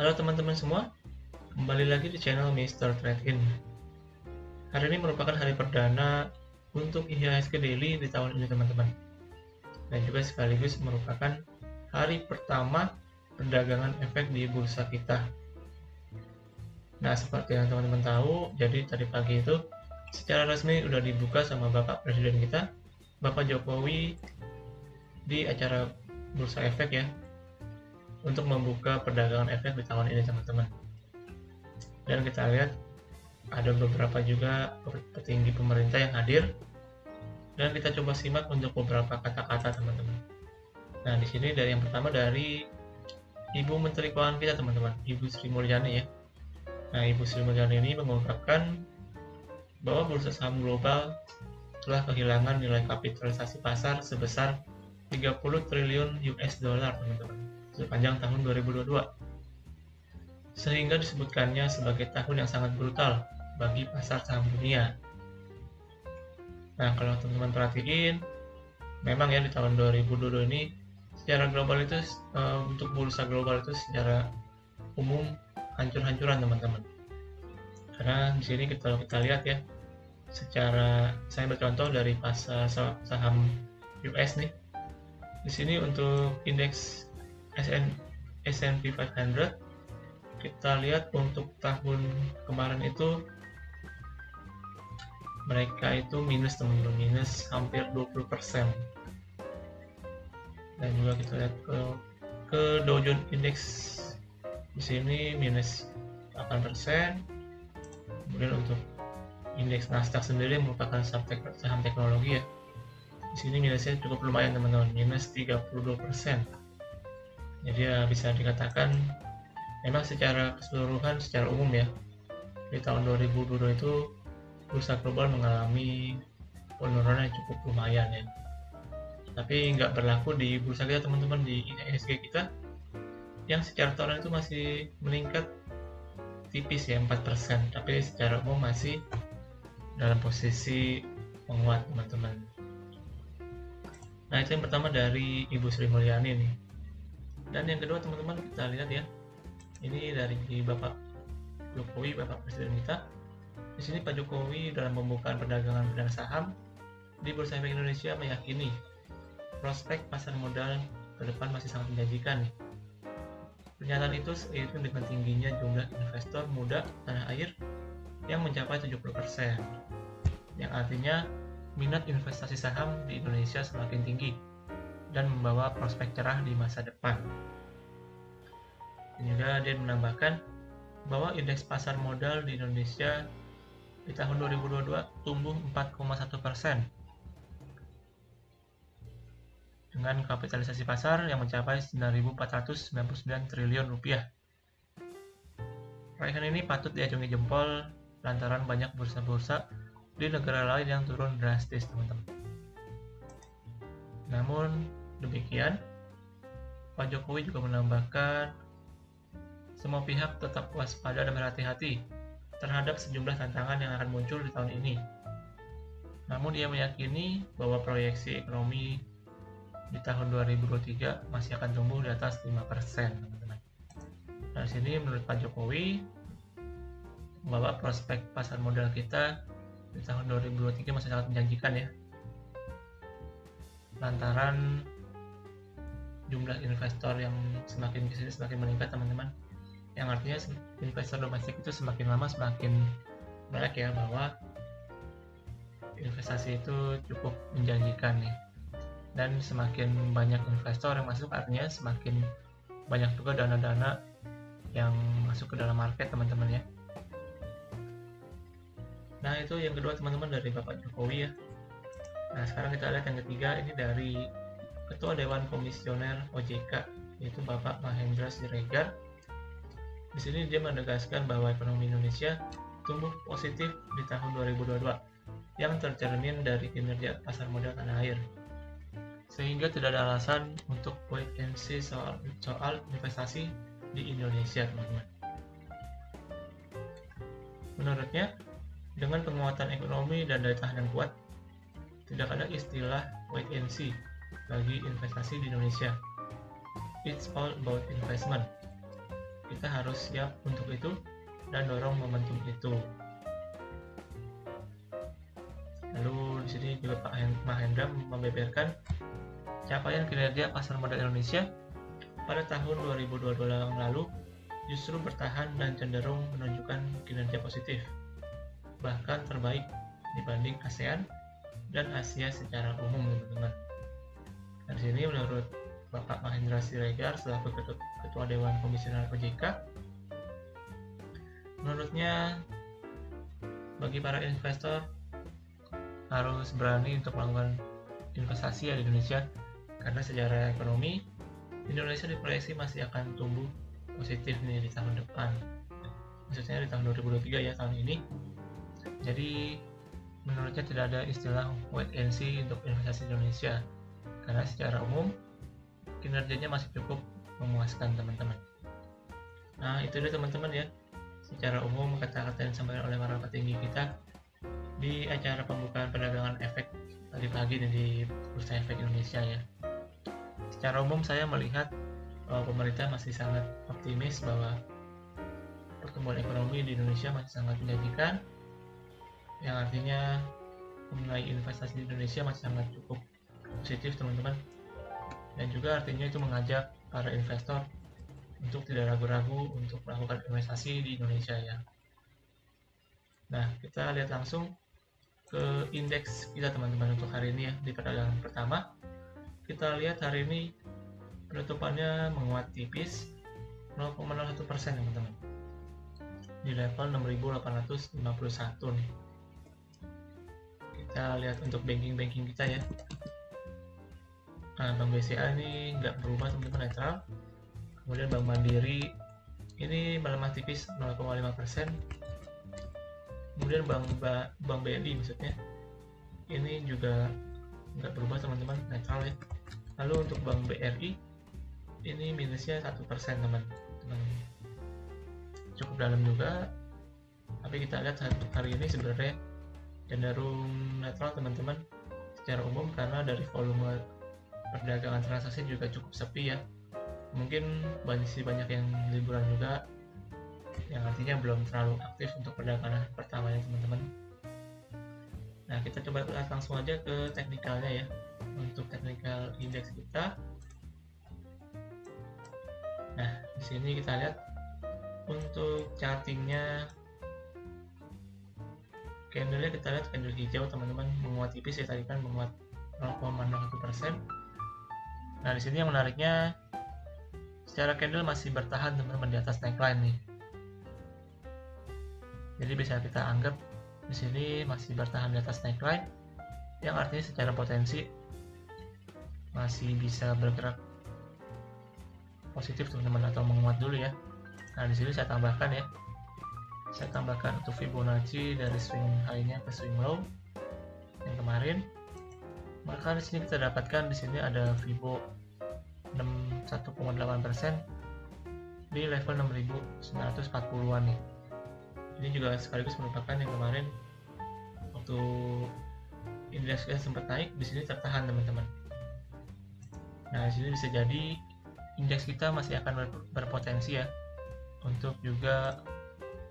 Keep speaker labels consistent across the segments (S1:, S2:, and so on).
S1: Halo teman-teman semua, kembali lagi di channel Mr. Trade In. Hari ini merupakan hari perdana untuk IHSG Daily di tahun ini teman-teman. Dan juga sekaligus merupakan hari pertama perdagangan efek di bursa kita. Nah, seperti yang teman-teman tahu, jadi tadi pagi itu secara resmi udah dibuka sama Bapak Presiden kita, Bapak Jokowi, di acara bursa efek ya, untuk membuka perdagangan efek di tahun ini teman-teman. Dan kita lihat ada beberapa juga petinggi pemerintah yang hadir, dan kita coba simak untuk beberapa kata-kata teman-teman. Nah, di sini dari yang pertama dari Ibu Menteri Keuangan kita teman-teman, Ibu Sri Mulyani ya. Nah, Ibu Sri Mulyani ini mengungkapkan bahwa bursa saham global telah kehilangan nilai kapitalisasi pasar sebesar 30 triliun US dollar teman-teman sepanjang tahun 2022. Sehingga disebutkannya sebagai tahun yang sangat brutal bagi pasar saham dunia. Nah, kalau teman-teman perhatiin, memang ya di tahun 2022 ini secara global itu untuk bursa global itu secara umum hancur-hancuran teman-teman. Karena di sini kalau kita lihat ya, secara saya bercontoh dari pasar saham US nih. Di sini untuk indeks S&P 500 kita lihat untuk tahun kemarin itu mereka itu minus teman-teman, minus hampir 20%. Dan juga kita lihat ke Dow Jones Index di sini minus 8%. Kemudian untuk indeks Nasdaq sendiri merupakan saham teknologi ya. Di sini minusnya cukup lumayan teman-teman, minus 32%. Jadi ya bisa dikatakan memang secara keseluruhan, secara umum ya, di tahun 2022 itu bursa global mengalami penurunan yang cukup lumayan ya. Tapi nggak berlaku di bursa kita teman-teman, di IHSG kita yang secara tahunan itu masih meningkat tipis ya 4%, tapi secara umum masih dalam posisi menguat teman-teman. Nah, itu yang pertama dari Ibu Sri Mulyani nih. Dan yang kedua teman-teman kita lihat ya, ini dari Bapak Jokowi, Bapak Presiden kita. Di sini Pak Jokowi dalam pembukaan perdagangan bidang saham di Bursa Efek Indonesia meyakini prospek pasar modal ke depan masih sangat menjanjikan. Pernyataan itu seiring dengan tingginya jumlah investor muda tanah air yang mencapai 70%, yang artinya minat investasi saham di Indonesia semakin tinggi dan membawa prospek cerah di masa depan. Dan juga dia menambahkan bahwa indeks pasar modal di Indonesia di tahun 2022 tumbuh 4,1% dengan kapitalisasi pasar yang mencapai 9.499 triliun rupiah. Raihan ini patut diacungi jempol lantaran banyak bursa-bursa di negara lain yang turun drastis teman-teman. Namun demikian, Pak Jokowi juga menambahkan semua pihak tetap waspada dan berhati-hati terhadap sejumlah tantangan yang akan muncul di tahun ini. Namun ia meyakini bahwa proyeksi ekonomi di tahun 2023 masih akan tumbuh di atas 5%, teman-teman. Nah, di sini menurut Pak Jokowi bahwa prospek pasar modal kita di tahun 2023 masih sangat menjanjikan ya. Lantaran jumlah investor yang semakin kesini semakin meningkat teman-teman, yang artinya investor domestik itu semakin lama semakin melek ya, bahwa investasi itu cukup menjanjikan nih. Dan semakin banyak investor yang masuk artinya semakin banyak juga dana-dana yang masuk ke dalam market teman-teman ya. Nah, itu yang kedua teman-teman dari Bapak Jokowi ya. Nah, sekarang kita lihat yang ketiga, ini dari Ketua Dewan Komisioner OJK, yaitu Bapak Mahendra Siregar. Di sini dia menegaskan bahwa ekonomi Indonesia tumbuh positif di tahun 2022 yang tercermin dari kinerja pasar modal tanah air. Sehingga tidak ada alasan untuk wait and see soal investasi di Indonesia, teman-teman. Menurutnya, dengan penguatan ekonomi dan daya tahan yang kuat, tidak ada istilah wait and see bagi investasi di Indonesia. It's all about investment. kita harus siap untuk itu dan dorong momentum itu. Lalu di sini juga Pak Mahendra membeberkan capaian kinerja pasar modal Indonesia pada tahun 2022 yang lalu justru bertahan dan cenderung menunjukkan kinerja positif, bahkan terbaik dibanding ASEAN dan Asia secara umum, teman-teman. Dan di sini menurut Bapak Mahendra Siregar selaku Ketua Dewan Komisioner OJK, menurutnya bagi para investor harus berani untuk melakukan investasi di Indonesia karena secara ekonomi Indonesia diproyeksi masih akan tumbuh positif nih di tahun depan, maksudnya di tahun 2023 ya, tahun ini. Jadi menurutnya tidak ada istilah wait and see untuk investasi Indonesia karena secara umum kinerjanya masih cukup memuaskan, teman-teman. Nah, itu dia teman-teman ya, secara umum kata-kata yang disampaikan oleh para petinggi kita di acara pembukaan perdagangan efek tadi pagi di Bursa Efek Indonesia ya. Secara umum saya melihat pemerintah masih sangat optimis bahwa pertumbuhan ekonomi di Indonesia masih sangat menjanjikan, yang artinya mengenai investasi di Indonesia masih sangat cukup positif, teman-teman. Dan juga artinya itu mengajak para investor untuk tidak ragu-ragu untuk melakukan investasi di Indonesia ya. Nah, kita lihat langsung ke indeks kita, teman-teman, untuk hari ini ya. Di perdagangan pertama kita lihat hari ini penutupannya menguat tipis 0,01%, teman-teman, di level 6.851 nih. Kita lihat untuk banking kita ya. Nah, Bank BCA ini nggak berubah, teman-teman, netral. Kemudian Bank Mandiri ini melemah tipis 0,5%. Kemudian Bank BNI maksudnya ini juga nggak berubah, teman-teman, netral ya. Lalu untuk Bank BRI ini minusnya 1%, teman-teman, cukup dalam juga. Tapi kita lihat hari ini sebenarnya cenderung netral, teman-teman, secara umum karena dari volume perdagangan transaksi juga cukup sepi ya. Mungkin banyak yang liburan juga, yang artinya belum terlalu aktif untuk perdagangan pertamanya, teman-teman. Nah, kita coba lihat langsung aja ke teknikalnya ya. Untuk teknikal indeks kita, nah di sini kita lihat untuk chartingnya, candlenya kita lihat candle hijau, teman-teman, menguat tipis ya, tadi kan menguat 0,01%. Nah, di sini yang menariknya secara candle masih bertahan, teman-teman, di atas neckline nih. Jadi bisa kita anggap di sini masih bertahan di atas neckline, yang artinya secara potensi masih bisa bergerak positif, teman-teman, atau menguat dulu ya. Nah, di sini saya tambahkan untuk Fibonacci dari swing high-nya ke swing low yang kemarin. Maka di sini kita dapatkan di sini ada Fibo 1,8% di level 6.940-an nih. Ini juga sekaligus merupakan yang kemarin waktu indeks kita sempat naik, di sini tertahan, teman-teman. Nah, di sini bisa jadi indeks kita masih akan berpotensi ya untuk juga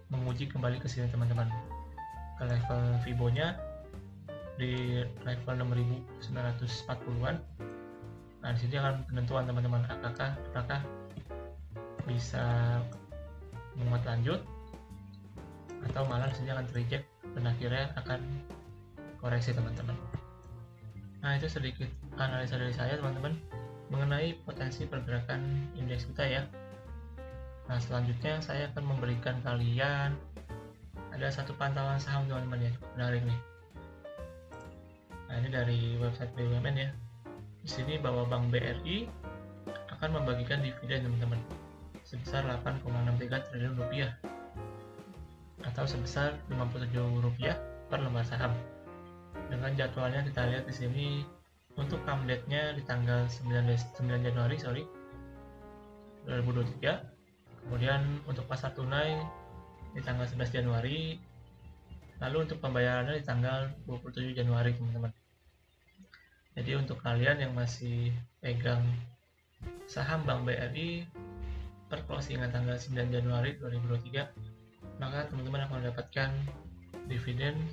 S1: menguji kembali ke sini, teman-teman, ke level Fibo-nya di level 6.940-an. Nah, di sini akan penentuan, teman-teman, apakah bisa menguat lanjut atau malah di sini akan terreject dan akhirnya akan koreksi, teman-teman. Nah, itu sedikit analisa dari saya, teman-teman, mengenai potensi pergerakan indeks kita ya. Nah, selanjutnya saya akan memberikan kalian ada satu pantauan saham, teman-teman, ya, menarik nih. Nah, ini dari website BUMN ya. Di sini bahwa Bank BRI akan membagikan dividen, teman-teman, sebesar 8,63 triliun rupiah atau sebesar Rp57 per lembar saham. Dengan jadwalnya kita lihat di sini untuk come date-nya di tanggal 9 Januari 2023. Kemudian untuk pasar tunai di tanggal 11 Januari. Lalu untuk pembayarannya di tanggal 27 Januari, teman-teman. Jadi untuk kalian yang masih pegang saham Bank BRI, per closingan tanggal 9 Januari 2023, maka teman-teman akan mendapatkan dividen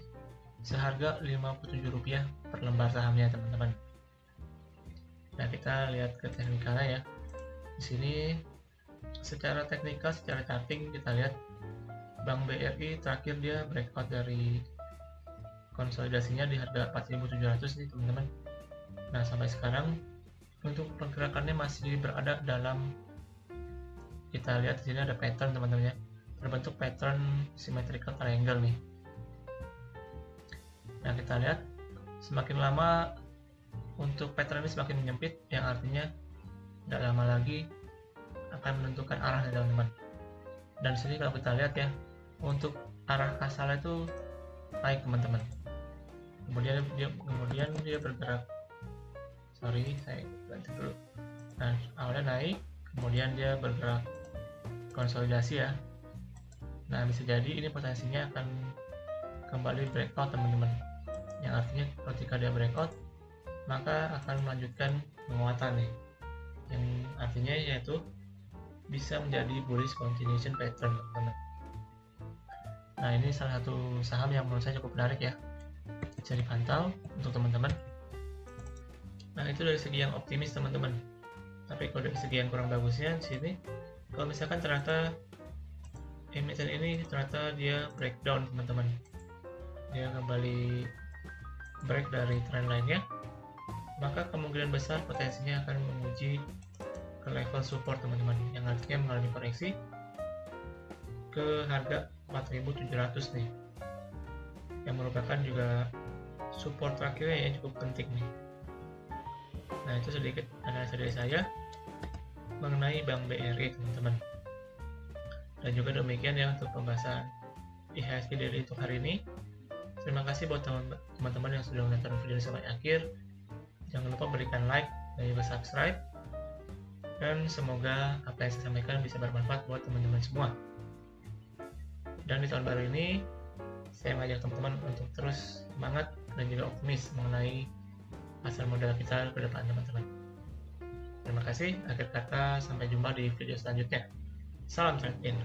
S1: seharga Rp57 per lembar sahamnya, teman-teman. Nah, kita lihat ke teknikalnya ya. Di sini secara teknikal, secara charting kita lihat Bank BRI terakhir dia breakout dari konsolidasinya di harga 4.700 nih, teman-teman. Nah, sampai sekarang untuk pergerakannya masih berada dalam, kita lihat di sini ada pattern, teman-teman ya, terbentuk pattern symmetrical triangle nih. Nah, kita lihat semakin lama untuk pattern ini semakin menyempit, yang artinya tidak lama lagi akan menentukan arah, teman-teman. Dan sini kalau kita lihat ya, untuk arah kasalnya itu naik, teman-teman. Kemudian dia bergerak, saya ganti dulu. Nah, awalnya naik, kemudian dia bergerak konsolidasi ya. Nah, bisa jadi ini potensinya akan kembali breakout, teman-teman, yang artinya ketika dia breakout maka akan melanjutkan penguatan nih, yang artinya yaitu bisa menjadi bullish continuation pattern, teman-teman. Nah, ini salah satu saham yang menurut saya cukup menarik ya, bisa dipantau untuk teman-teman. Nah, itu dari segi yang optimis, teman-teman. Tapi kalau dari segi yang kurang bagusnya di sini, kalau misalkan ternyata emiten ini ternyata dia breakdown, teman-teman, dia kembali break dari trend lainnya, maka kemungkinan besar potensinya akan menguji ke level support, teman-teman, yang artinya mengalami koreksi ke harga 4.700 nih, yang merupakan juga support terakhirnya yang cukup penting nih. Nah, itu sedikit analisa dari saya mengenai Bank BRI, teman-teman. Dan juga demikian ya untuk pembahasan IHSG Daily untuk hari ini. Terima kasih buat teman-teman yang sudah menonton video ini sampai akhir. Jangan lupa berikan like dan juga subscribe. Dan semoga apa yang saya sampaikan bisa bermanfaat buat teman-teman semua. Dan di tahun baru ini, saya mengajak teman-teman untuk terus semangat dan juga optimis mengenai pasar modal kita ke depan, teman-teman. Terima kasih. Akhir kata, sampai jumpa di video selanjutnya. Salam trade in.